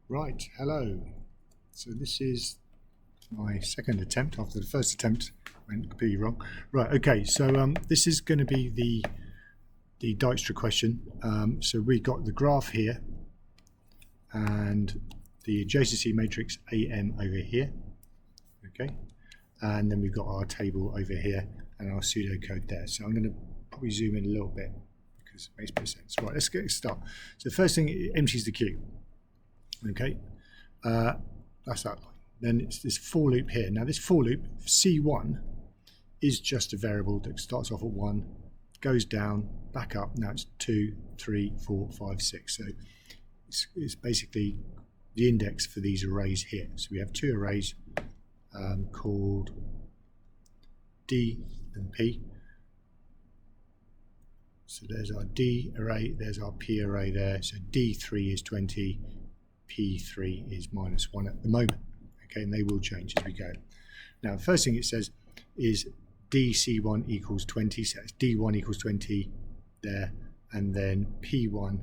Right, hello. So this is my second attempt after the first attempt went completely wrong. Right, okay, so this is going to be the Dijkstra question. So we got the graph here and the adjacency matrix AM over here, okay, and then we've got our table over here and our pseudocode there. So I'm going to probably zoom in a little bit because it makes a bit of sense. Right, let's get started. So the first thing, it empties the queue. Okay, that's that line. Then it's this for loop here. Now this for loop, C1, is just a variable that starts off at 1, goes down, back up. Now it's 2, 3, 4, 5, 6. So it's basically the index for these arrays here. So we have two arrays called D and P. So there's our D array, there's our P array there. So D3 is 20. P3 is -1 at the moment, okay, and they will change as we go. Now, the first thing it says is DC1 equals 20, so it's D1 equals 20 there, and then P1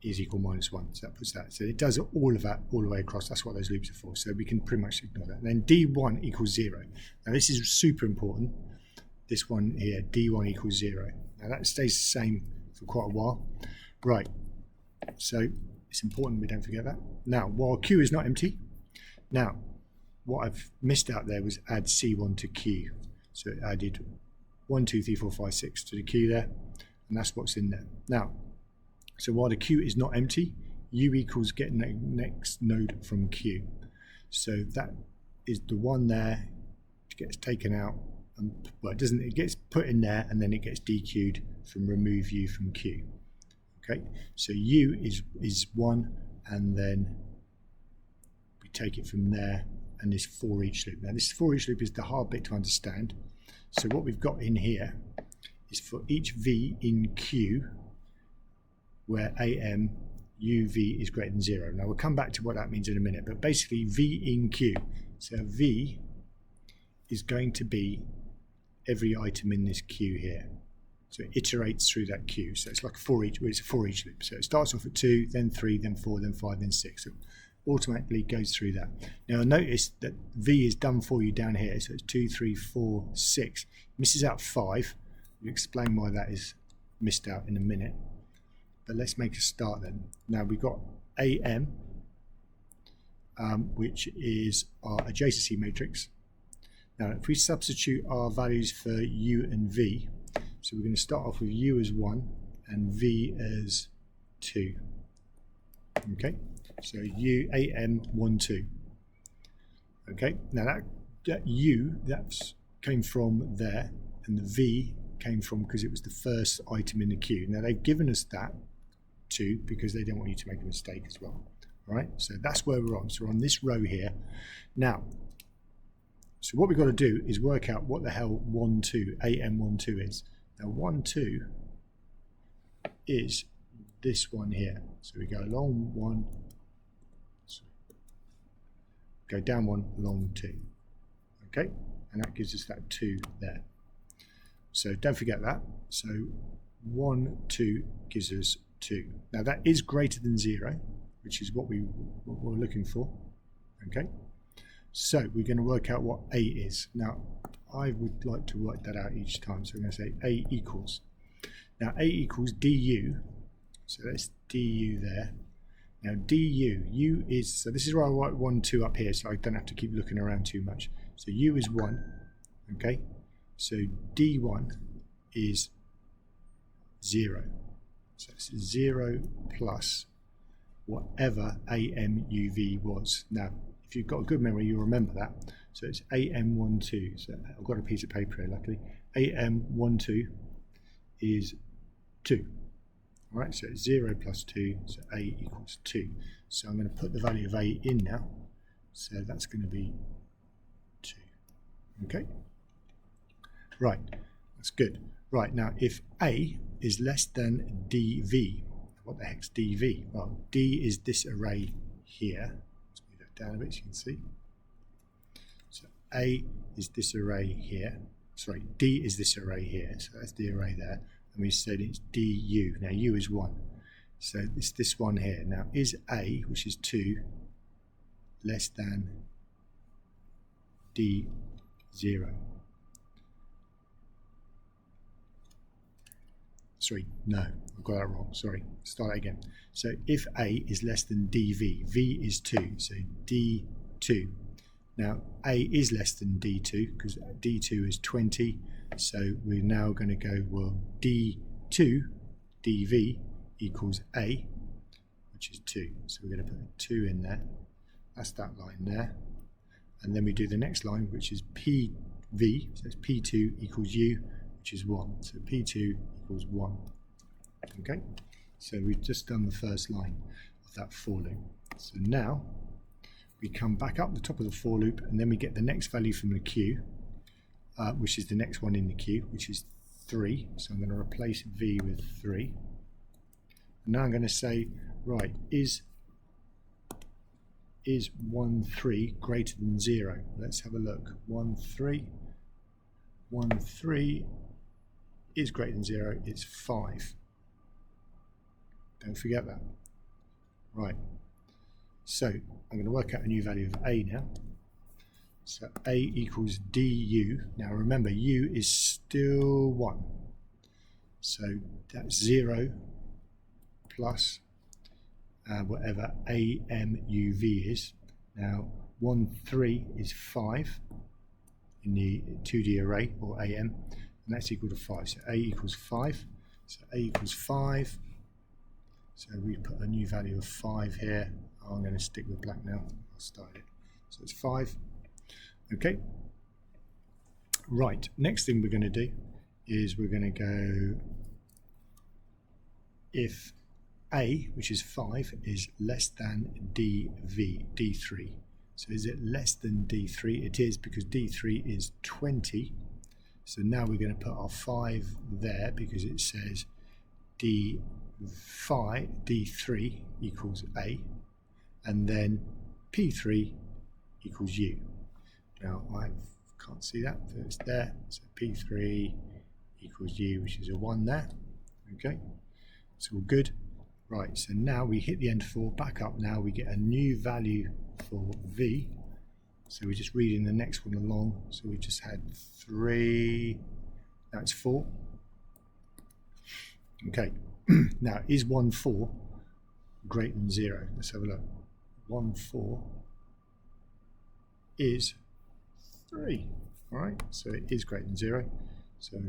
is equal -1, so that puts that. So it does all of that all the way across. That's what those loops are for, so we can pretty much ignore that. And then D1 equals 0. Now, this is super important. This one here, D1 equals 0. Now, that stays the same for quite a while. Right. So it's important we don't forget that. Now, while Q is not empty, now what I've missed out there was add C1 to Q. So it added 1, 2, 3, 4, 5, 6 to the Q there, and that's what's in there. Now, so while the Q is not empty, U equals get next node from Q. So that is the one there, it gets taken out, and, well, it gets put in there, and then it gets dequeued from remove U from Q. Okay, so U is 1, and then we take it from there, and this for each loop. Now this for each loop is the hard bit to understand. So what we've got in here is for each V in Q, where AM UV is greater than 0. Now we'll come back to what that means in a minute, but basically V in Q. So V is going to be every item in this queue here. So it iterates through that queue. So it's like it's a for each loop. So it starts off at 2, then 3, then 4, then 5, then 6. So it automatically goes through that. Now notice that V is done for you down here. So it's 2, 3, 4, 6. Misses out 5. We'll explain why that is missed out in a minute. But let's make a start then. Now we've got AM, which is our adjacency matrix. Now if we substitute our values for U and V, so we're going to start off with U as 1 and V as 2. Okay, so U, AM, 1, 2. Okay, now that U, that came from there, and the V came from because it was the first item in the queue. Now they've given us that 2 because they don't want you to make a mistake as well. All right, so that's where we're on. So we're on this row here. Now, so what we've got to do is work out what the hell 1, 2, AM 1, 2 is. Now 1, 2 is this one here. So we go along 1, go down 1, along 2. Okay, and that gives us that 2 there. So don't forget that. So 1, 2 gives us 2. Now that is greater than 0, which is what we're looking for. Okay, so we're going to work out what A is. Now I would like to work that out each time. So I'm going to say A equals. Now A equals DU. So that's DU there. Now DU, U is, so this is where I write 1, 2 up here, so I don't have to keep looking around too much. So U is 1, okay? So D1 is 0. So it's 0 plus whatever AMUV was. Now, if you've got a good memory, you'll remember that. So it's AM12. So I've got a piece of paper here, luckily. AM12 is 2. All right, so it's 0 plus 2, so A equals 2. So I'm going to put the value of A in now. So that's going to be 2. Okay? Right, that's good. Right, now if A is less than DV, what the heck's DV? Well, D is this array here. Let's move that down a bit so you can see. So A is this array here. Sorry, D is this array here. So that's the array there. And we said it's DU. Now U is 1. So it's this one here. Now, is A, which is 2, less than D0? Sorry, no, I've got that wrong. Sorry, start again. So if A is less than dV, V is 2, so D2. Now, A is less than D2 because D2 is 20. So we're now going to go, well, D2 dV equals A, which is 2. So we're going to put a 2 in there. That's that line there. And then we do the next line, which is PV. So it's P2 equals U, which is 1. So P2 equals 1. Okay, so we've just done the first line of that for loop. So now we come back up the top of the for loop, and then we get the next value from the queue, which is the next one in the queue, which is 3. So I'm going to replace V with 3. And now I'm going to say, right, is 1, 3 greater than 0? Let's have a look. 1, 3. 1, 3 is greater than 0. It's 5. Don't forget that. Right. So I'm going to work out a new value of A now. So A equals du. Now remember, u is still 1. So that's 0 plus whatever AMUV is. Now 1, 3 is 5 in the 2D array, or AM, and that's equal to 5. So A equals 5. So A equals 5. So we put a new value of 5 here. Oh, I'm going to stick with black now. I'll start it. So it's 5. Okay. Right. Next thing we're going to do is we're going to go if A, which is 5, is less than D3. So is it less than D3? It is, because D3 is 20. So now we're going to put our 5 there because it says D3 equals A, and then P3 equals U. Now I can't see that, but it's there. So P3 equals U, which is a 1 there. Okay, it's all good. Right, so now we hit the end for, back up now, we get a new value for V. So we're just reading the next one along. So we just had 3, now it's 4. Okay, now is 1, 4 greater than 0? Let's have a look. 1, 4 is 3. All right, so it is greater than 0. So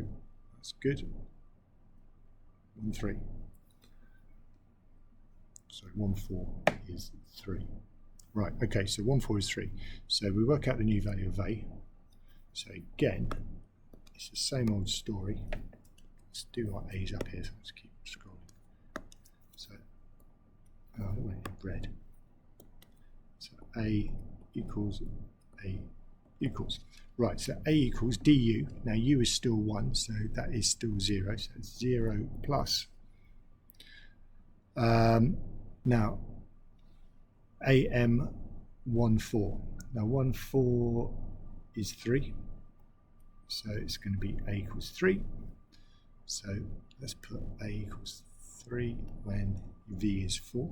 that's good. 1, 3. So 1, 4 is 3. Right, okay, so 1, 4 is 3. So we work out the new value of A. So again, it's the same old story. Let's do our A's up here, so let's keep scrolling. So, oh, I don't want it in red. So A equals A equals. Right, so A equals du. Now u is still 1, so that is still 0. So it's 0 plus. Now, AM 1, 4. Now 1, 4 is 3. So it's going to be A equals 3. So let's put A equals 3 when V is 4.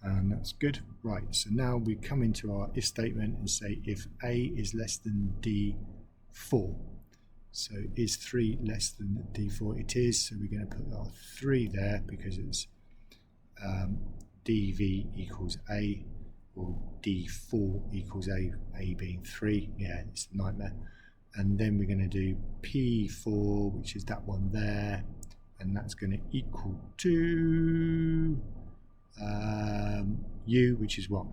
And that's good. Right, so now we come into our if statement and say if A is less than D4. So is 3 less than D4? It is, so we're going to put our 3 there because it's dV equals A, or D4 equals A being 3. Yeah, it's a nightmare. And then we're going to do P4, which is that one there, and that's going to equal to U, which is 1.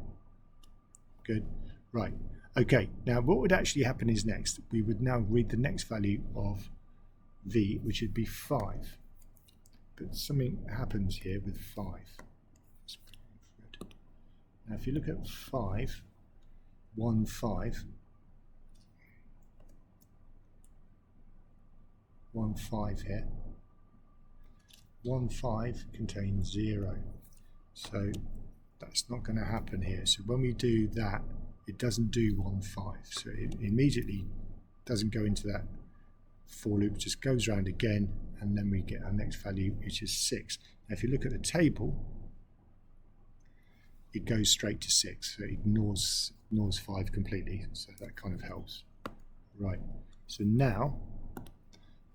Good. Right. Okay. Now, what would actually happen is next, we would now read the next value of V, which would be 5. But something happens here with 5. Now, if you look at 5, 1, 5, 1, 5 here, 1, 5 contains 0. So that's not going to happen here. So when we do that, it doesn't do 1, 5. So it immediately doesn't go into that for loop, just goes around again, and then we get our next value, which is 6. Now, if you look at the table, it goes straight to 6, so it ignores 5 completely, so that kind of helps. Right, so now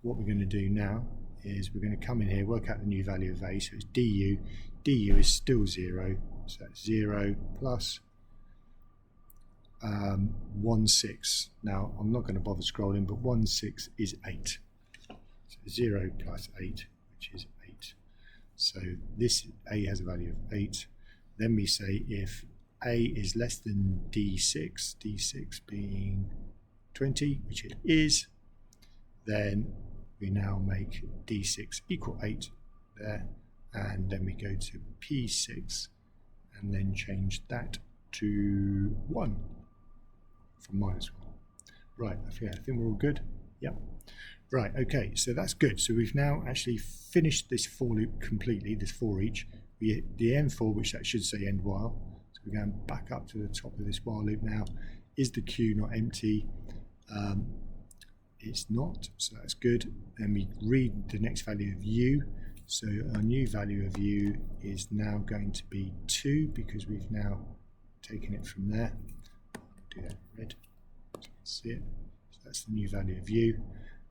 what we're going to do now is we're going to come in here, work out the new value of A, so it's du. Du is still 0, so that's 0 plus 1, 6. Now, I'm not going to bother scrolling, but 1, 6 is 8. So 0 plus 8, which is 8. So this A has a value of 8. Then we say if A is less than D6, D6 being 20, which it is, then we now make D6 equal 8 there, and then we go to P6 and then change that to 1 from -1. Right, I think we're all good. Yep. Right, okay, so that's good. So we've now actually finished this for loop completely, this for each. The end for, which that should say end while. So we're going back up to the top of this while loop now. Is the queue not empty? It's not, so that's good. Then we read the next value of u. So our new value of u is now going to be 2 because we've now taken it from there. Do that in red so you can see it. So that's the new value of u.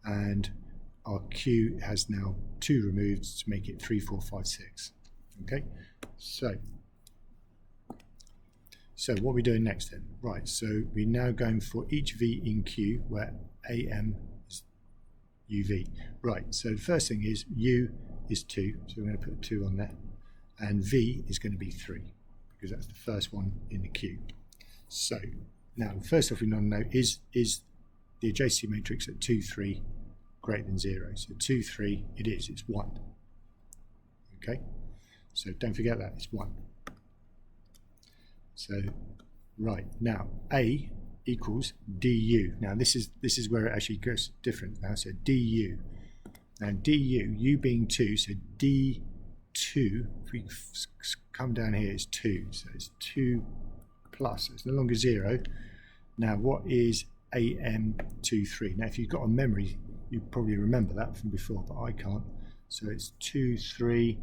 And our q has now 2 removed to make it 3, 4, 5, 6. Okay, so what are we doing next then? Right, so we're now going for each v in q where am is uv. Right, so the first thing is u is 2, so we're going to put 2 on there, and v is going to be 3 because that's the first one in the queue. So now first off we want to know is the adjacency matrix at 2, 3 greater than 0? So 2, 3 it is, it's 1. Okay, so don't forget that, it's 1. So right, now A equals du. Now this is where it actually goes different now. So du. Now du, u being 2, so d2, if we come down here, it's 2. So it's 2 plus, it's no longer 0. Now what is am23? Now if you've got a memory, you probably remember that from before, but I can't. So it's 2, 3.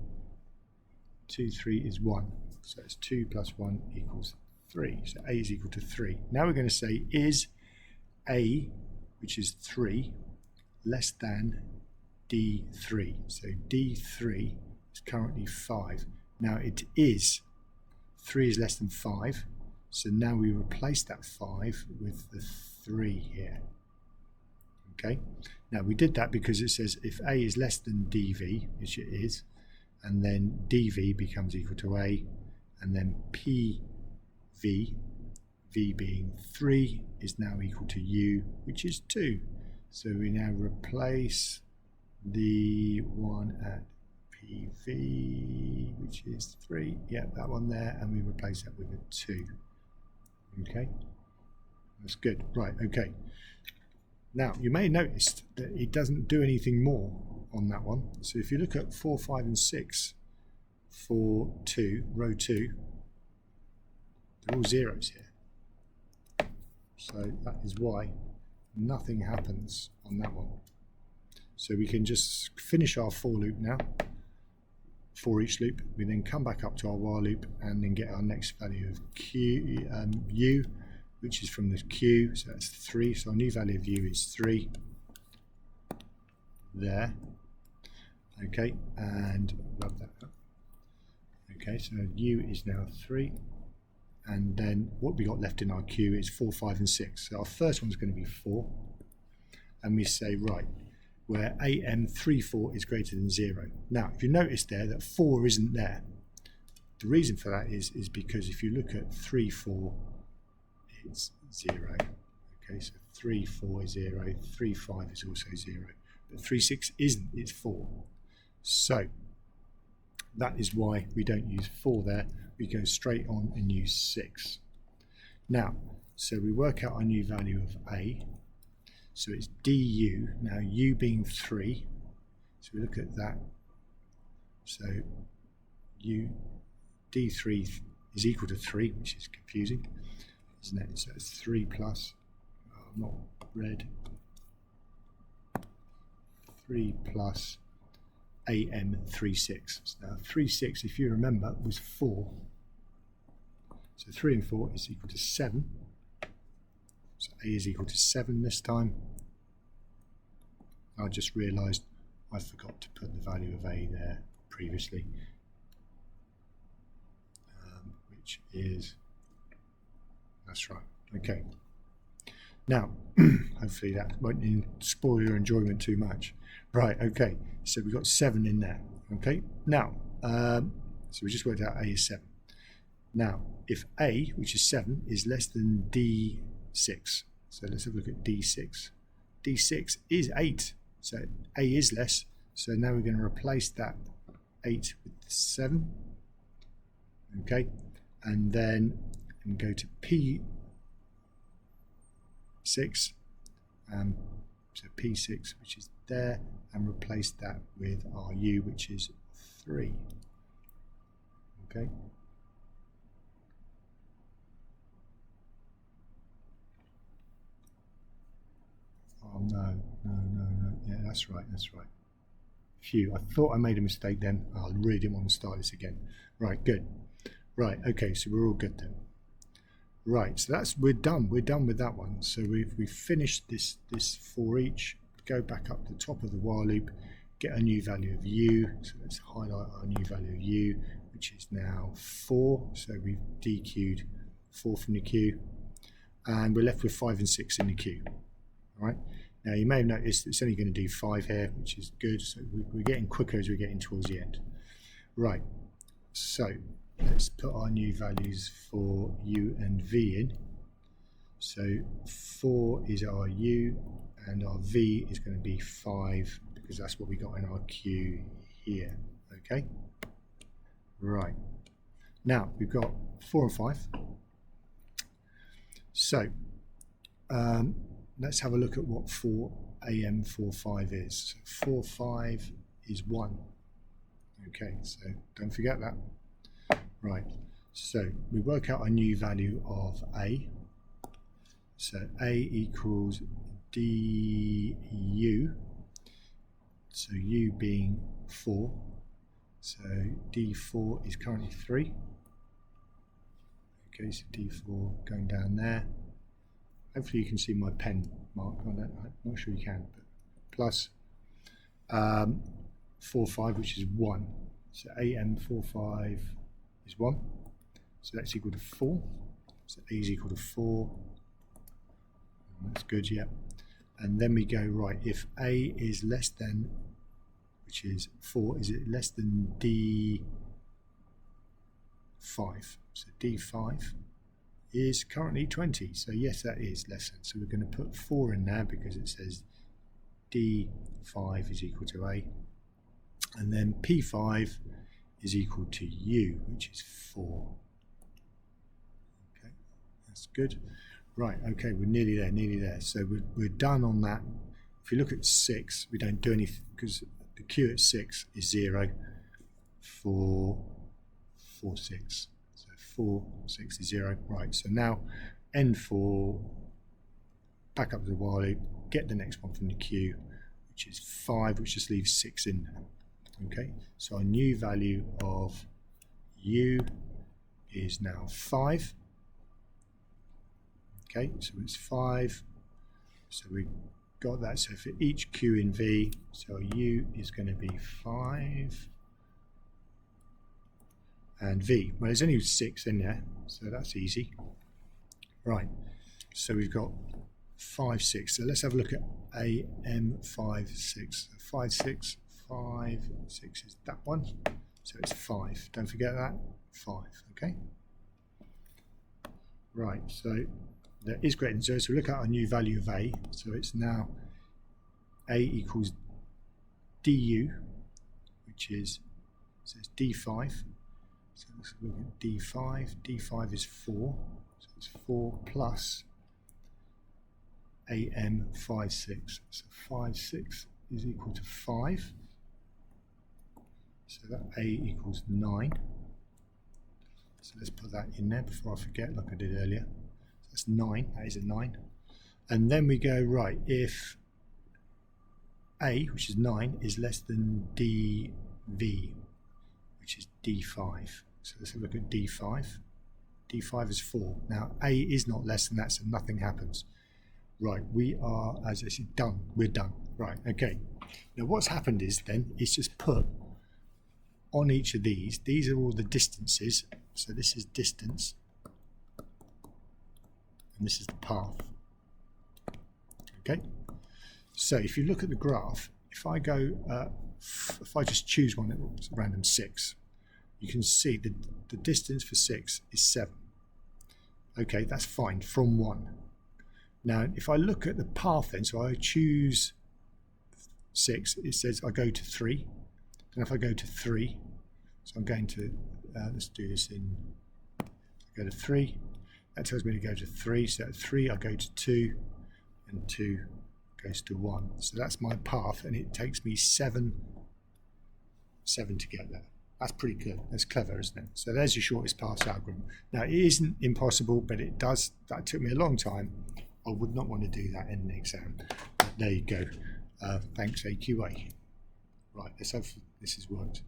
2, 3 is 1. So it's 2 plus 1 equals 3. So A is equal to 3. Now we're going to say is A, which is 3, less than D3. So D3 is currently 5. Now it is 3 is less than 5. So now we replace that 5 with the 3 here. Okay. Now we did that because it says if A is less than DV, which it is, and then dv becomes equal to a, and then pv, v being 3, is now equal to u, which is 2. So we now replace the one at pv, which is 3, yeah, that one there, and we replace that with a 2. Okay, that's good. Right, okay. Now, you may have noticed that it doesn't do anything more on that one. So if you look at 4, 5, and 6 for 2, row 2, they're all zeros here. So that is why nothing happens on that one. So we can just finish our for loop now, for each loop. We then come back up to our while loop and then get our next value of u, which is from the q, so that's 3. So our new value of u is 3 there. Okay, and rub that up. Okay, so u is now 3, and then what we got left in our q is 4, 5, and 6. So our first one's going to be 4, and we say right, where am34 is greater than 0. Now, if you notice there that 4 isn't there, the reason for that is because if you look at 3, 4, it's 0. Okay, so 3, 4 is 0, 3, 5 is also 0, but 3, 6 isn't, it's 4. So that is why we don't use 4 there, we go straight on and use 6. Now, so we work out our new value of A, so it's du, now u being 3, so we look at that, so u, d3 is equal to 3, which is confusing, isn't it? So it's 3 plus, not red, 3 plus AM36. So now 36, if you remember, was 4. So 3 and 4 is equal to 7. So A is equal to 7 this time. I just realised I forgot to put the value of A there previously, which is, that's right, okay. Now, hopefully that won't spoil your enjoyment too much. Right, okay, so we've got 7 in there, okay. Now, so we just worked out A is 7. Now, if A, which is 7, is less than D6, so let's have a look at D6. D6 is 8, so A is less, so now we're going to replace that 8 with 7, okay, and then go to P6, so P6, which is there, and replace that with our U, which is 3, okay. Oh no, yeah, that's right. Phew, I thought I made a mistake then. I really didn't want to start this again. Right, good. Right, okay, so we're all good then. Right, so we're done with that one. So we've finished this for each. Go back up to the top of the while loop, get a new value of U. So let's highlight our new value of U, which is now 4. So we've dequeued 4 from the queue, and we're left with 5 and 6 in the queue. All right. Now you may have noticed it's only going to do 5 here, which is good. So we're getting quicker as we're getting towards the end. Right. So let's put our new values for U and V in. So 4 is our U, and our V is going to be 5 because that's what we got in our queue here. Okay. Right. Now we've got 4 and 5. So let's have a look at what 4 AM45 is. So 45 is 1. Okay, so don't forget that. Right, so we work out a new value of A. So A equals DU. So U being 4. So D4 is currently 3. Okay, so D4 going down there. Hopefully you can see my pen mark on that. I'm not sure you can, but plus 45, which is 1. So AM45 is 1. So that's equal to 4. So A is equal to 4. That's good, yeah. And then we go, right, if A is less than, which is 4, is it less than D5? So D5 is currently 20, so yes, that is less than. So we're going to put 4 in there because it says D5 is equal to A, and then P5 is equal to U, which is 4. Okay, that's good. Right, okay, we're nearly there. So we're done on that. If you look at 6, we don't do anything because the queue at 6 is 0 for 6. 4, 6 is 0. Right, so now N4, back up to the while loop, get the next one from the queue, which is 5, which just leaves 6 in there. Okay, so our new value of U is now 5. Okay, so it's 5. So we got that. So for each Q in V, so U is going to be 5. And V, well, there's only 6 in there, so that's easy. Right, so we've got 5, 6. So let's have a look at AM56. 5, 6, 5, 6 is that one. So it's 5. Don't forget that. 5. Okay. Right. So that is greater than 0. So we look at our new value of A. So it's now A equals DU, which is, so it's D5. So let's look at D5. D5 is 4. So it's 4 plus AM56. So 5, 6 is equal to 5. So that A equals 9. So let's put that in there before I forget, like I did earlier. So that's 9. That is a 9. And then we go, right, if A, which is 9, is less than DV, which is D5. So let's have a look at D5. D5 is 4. Now A is not less than that, so nothing happens. Right, we are, as I said, done. We're done. Right, okay. Now what's happened is then, it's just put on each of these are all the distances. So this is distance, and this is the path. Okay, so if you look at the graph, if I go, if I just choose one that's random 6, you can see the distance for 6 is 7. Okay, that's fine from 1. Now, if I look at the path then, so I choose 6, it says I go to 3. And if I go to 3, so I'm going to, let's do this in, go to 3. That tells me to go to 3. So at 3, I go to 2, and 2 goes to 1. So that's my path, and it takes me 7 to get there. That's pretty good. That's clever, isn't it? So there's your shortest path algorithm. Now, it isn't impossible, but it does. That took me a long time. I would not want to do that in an exam. But there you go. Thanks, AQA. Right, let's hope this has worked.